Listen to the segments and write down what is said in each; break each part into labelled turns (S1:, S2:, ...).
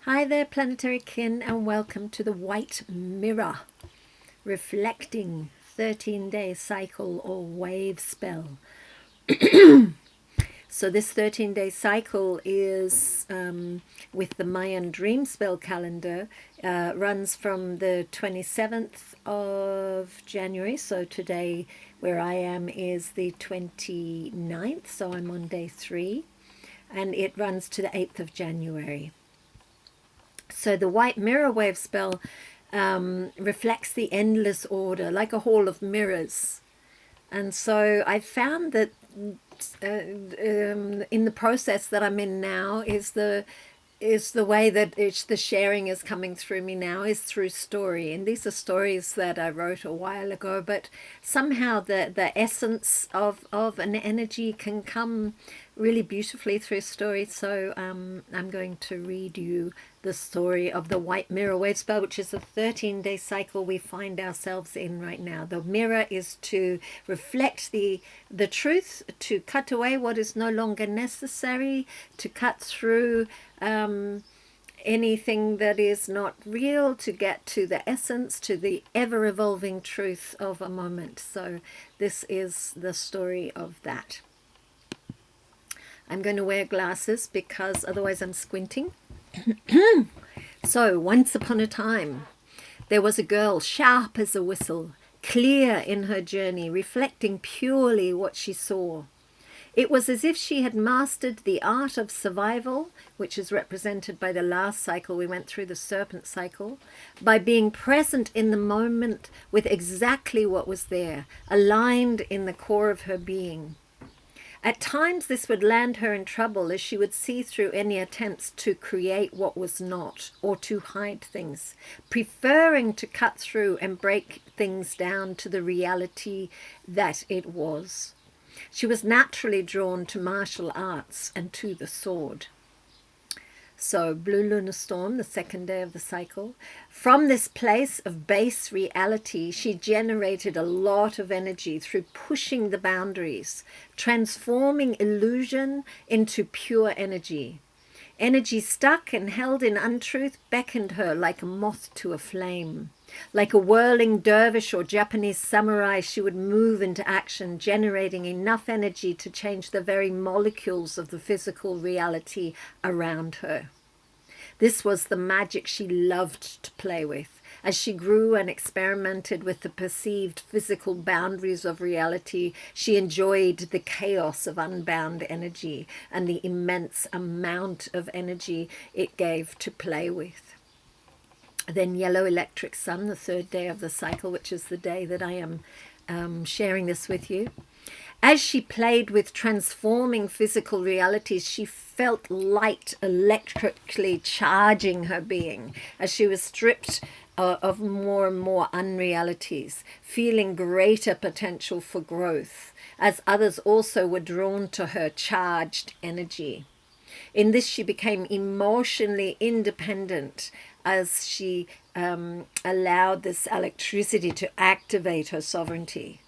S1: Hi there, Planetary kin, and welcome to the White Mirror, reflecting 13-day cycle or wave spell. So this 13-day cycle is with the Mayan dream spell calendar, runs from the 27th of January. So today where I am is the 29th, so I'm on day 3, and it runs to the 8th of January. So the White Mirror Wavespell reflects the endless order, like a hall of mirrors. And so I found that in the process that I'm in now is the way that the sharing is coming through me now is through story. And these are stories that I wrote a while ago, but somehow the essence of an energy can come really beautifully through story. So I'm going to read you the story of the White Mirror Wavespell, which is a 13-day cycle we find ourselves in right now. The mirror is to reflect the truth, to cut away what is no longer necessary, to cut through anything that is not real, to get to the essence, to the ever-evolving truth of a moment. So this is the story of that. I'm going to wear glasses because otherwise I'm squinting. So, once upon a time, there was a girl sharp as a whistle, clear in her journey, reflecting purely what she saw. It was as if she had mastered the art of survival, which is represented by the last cycle we went through, the serpent cycle, by being present in the moment with exactly what was there, aligned in the core of her being. At times this would land her in trouble, as she would see through any attempts to create what was not or to hide things, preferring to cut through and break things down to the reality that it was. She was naturally drawn to martial arts and to the sword. So, Blue Lunar Storm, the second day of the cycle. From this place of base reality, she generated a lot of energy through pushing the boundaries, transforming illusion into pure energy. Energy stuck and held in untruth beckoned her like a moth to a flame. Like a whirling dervish or Japanese samurai, she would move into action, generating enough energy to change the very molecules of the physical reality around her. This was the magic she loved to play with. As she grew and experimented with the perceived physical boundaries of reality, she enjoyed the chaos of unbound energy and the immense amount of energy it gave to play with. Then Yellow Electric Sun, the third day of the cycle, which is the day that I am sharing this with you. As she played with transforming physical realities, she felt light electrically charging her being as she was stripped of more and more unrealities, feeling greater potential for growth, as others also were drawn to her charged energy. In this, she became emotionally independent as she allowed this electricity to activate her sovereignty.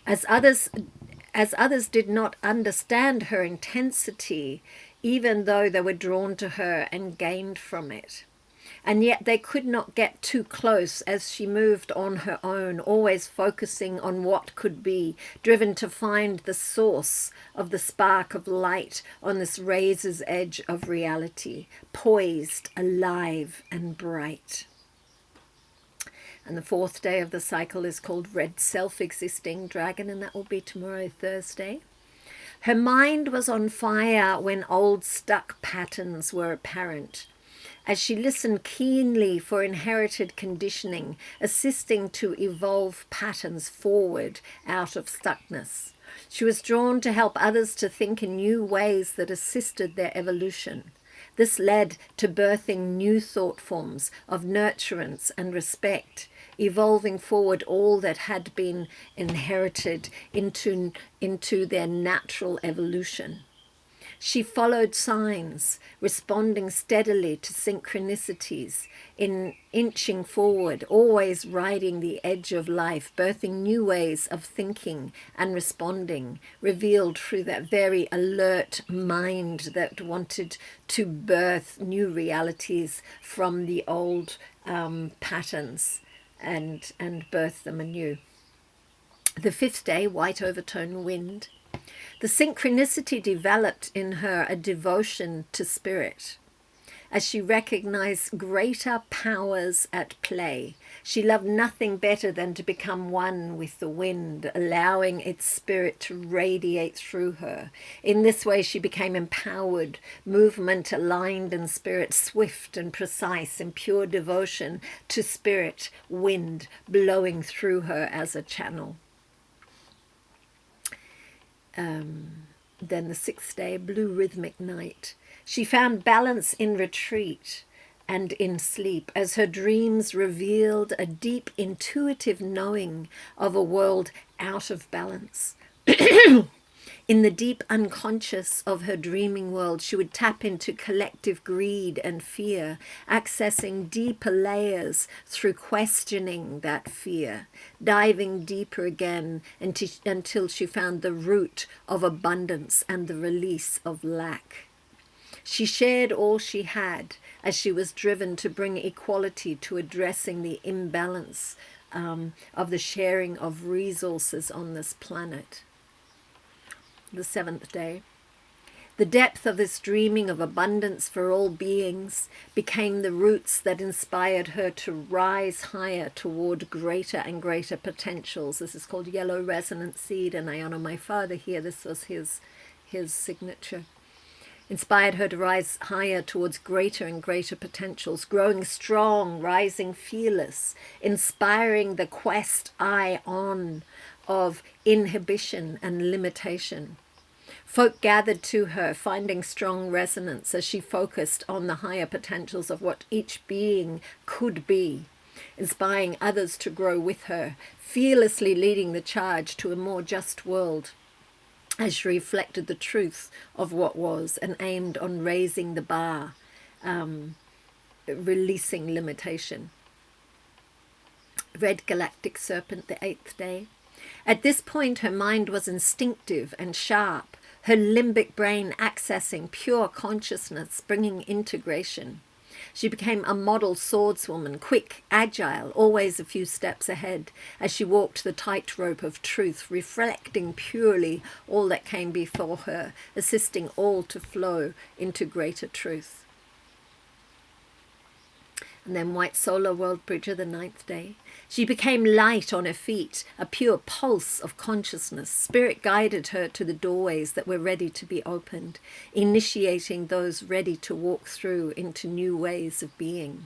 S1: As others did not understand her intensity, even though they were drawn to her and gained from it. And yet they could not get too close as she moved on her own, always focusing on what could be, driven to find the source of the spark of light on this razor's edge of reality, poised, alive, and bright. And the fourth day of the cycle is called Red Self-Existing Dragon, and that will be tomorrow, Thursday. Her mind was on fire when old stuck patterns were apparent. As she listened keenly for inherited conditioning, assisting to evolve patterns forward out of stuckness. She was drawn to help others to think in new ways that assisted their evolution. This led to birthing new thought forms of nurturance and respect, evolving forward all that had been inherited into their natural evolution. She followed signs, responding steadily to synchronicities, in inching forward, always riding the edge of life, birthing new ways of thinking and responding, revealed through that very alert mind that wanted to birth new realities from the old patterns and birth them anew. The 5th day, white overtone wind. The synchronicity developed in her a devotion to spirit. As she recognized greater powers at play, she loved nothing better than to become one with the wind, allowing its spirit to radiate through her. In this way, she became empowered, movement aligned and spirit swift and precise, in pure devotion to spirit, wind blowing through her as a channel. Then the 6th day, blue rhythmic night. She found balance in retreat and in sleep as her dreams revealed a deep intuitive knowing of a world out of balance. In the deep unconscious of her dreaming world, she would tap into collective greed and fear, accessing deeper layers through questioning that fear, diving deeper again until she found the root of abundance and the release of lack. She shared all she had as she was driven to bring equality to addressing the imbalance of the sharing of resources on this planet. The 7th day. The depth of this dreaming of abundance for all beings became the roots that inspired her to rise higher toward greater and greater potentials. This is called yellow resonant seed, and I honor my father here. This was his signature. Inspired her to rise higher towards greater and greater potentials, growing strong, rising fearless, inspiring the quest on of inhibition and limitation. Folk gathered to her, finding strong resonance as she focused on the higher potentials of what each being could be, inspiring others to grow with her, fearlessly leading the charge to a more just world as she reflected the truth of what was and aimed on raising the bar, releasing limitation. Red Galactic Serpent, the 8th day. At this point, her mind was instinctive and sharp, her limbic brain accessing pure consciousness, bringing integration. She became a model swordswoman, quick, agile, always a few steps ahead, as she walked the tightrope of truth, reflecting purely all that came before her, assisting all to flow into greater truth. And then White Solar World Bridger, the 9th day. She became light on her feet, a pure pulse of consciousness. Spirit guided her to the doorways that were ready to be opened, initiating those ready to walk through into new ways of being.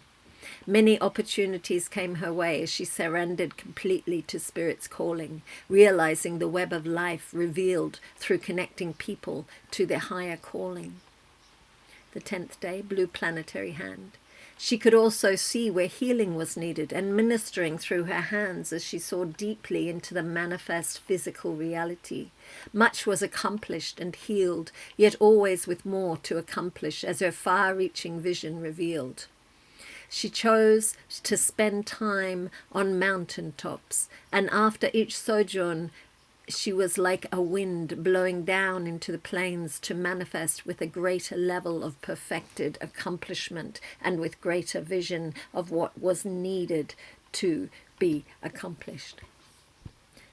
S1: Many opportunities came her way as she surrendered completely to Spirit's calling, realizing the web of life revealed through connecting people to their higher calling. The 10th day, blue planetary hand. She could also see where healing was needed and ministering through her hands as she saw deeply into the manifest physical reality. Much was accomplished and healed, yet always with more to accomplish as her far-reaching vision revealed. She chose to spend time on mountaintops, and after each sojourn, she was like a wind blowing down into the plains to manifest with a greater level of perfected accomplishment and with greater vision of what was needed to be accomplished.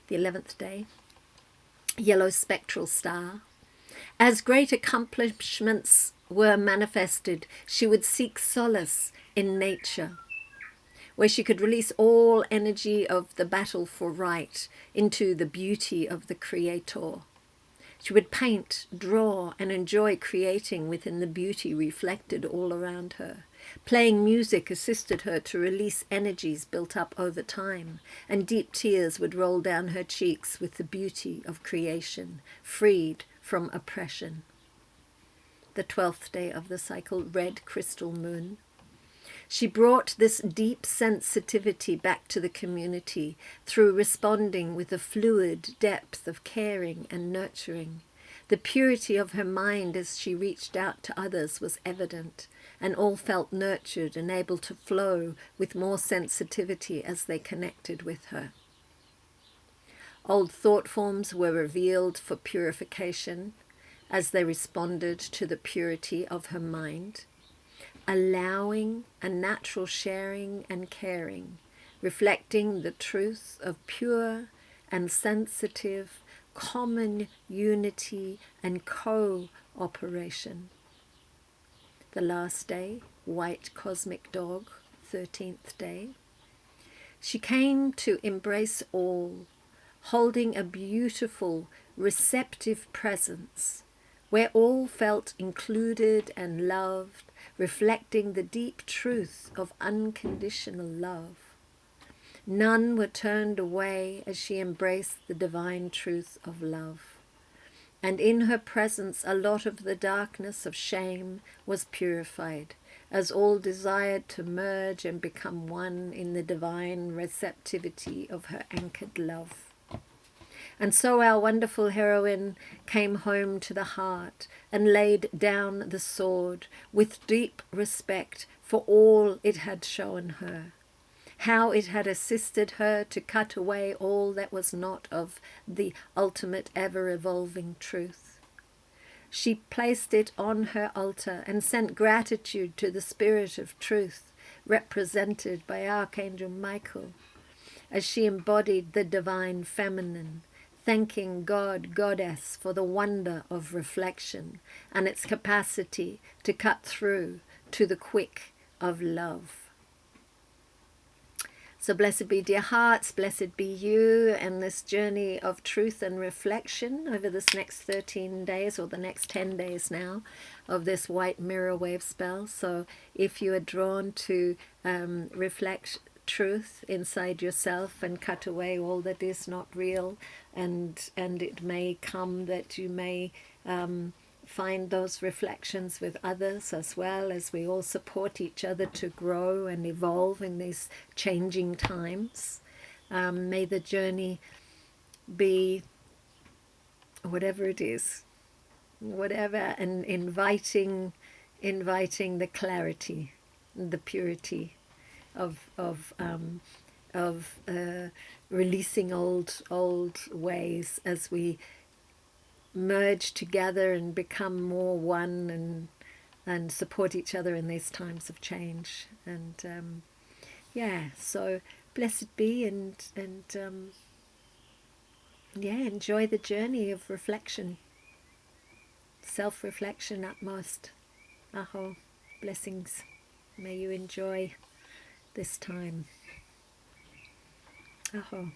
S1: The 11th day, yellow spectral star. As great accomplishments were manifested, she would seek solace in nature, where she could release all energy of the battle for right into the beauty of the Creator. She would paint, draw, and enjoy creating within the beauty reflected all around her. Playing music assisted her to release energies built up over time, and deep tears would roll down her cheeks with the beauty of creation, freed from oppression. The 12th day of the cycle, red crystal moon. She brought this deep sensitivity back to the community through responding with a fluid depth of caring and nurturing. The purity of her mind as she reached out to others was evident, and all felt nurtured and able to flow with more sensitivity as they connected with her. Old thought forms were revealed for purification as they responded to the purity of her mind, allowing a natural sharing and caring, reflecting the truth of pure and sensitive common unity and cooperation. The last day, white cosmic dog, 13th day. She came to embrace all, holding a beautiful, receptive presence, where all felt included and loved, reflecting the deep truth of unconditional love. None were turned away as she embraced the divine truth of love. And in her presence a lot of the darkness of shame was purified, as all desired to merge and become one in the divine receptivity of her anchored love. And so our wonderful heroine came home to the heart and laid down the sword with deep respect for all it had shown her, how it had assisted her to cut away all that was not of the ultimate ever-evolving truth. She placed it on her altar and sent gratitude to the Spirit of Truth, represented by Archangel Michael, as she embodied the divine feminine, thanking God, Goddess, for the wonder of reflection and its capacity to cut through to the quick of love. So blessed be dear hearts, blessed be you and this journey of truth and reflection over this next 13 days or the next 10 days now of this White Mirror Wavespell. So if you are drawn to reflect truth inside yourself and cut away all that is not real, and it may come that you may find those reflections with others as well, as we all support each other to grow and evolve in these changing times. May the journey be whatever it is, whatever, and inviting the clarity, the purity of releasing old ways as we merge together and become more one and support each other in these times of change. And so blessed be, and enjoy the journey of reflection, self-reflection utmost. Aho, blessings. May you enjoy this time. Aho.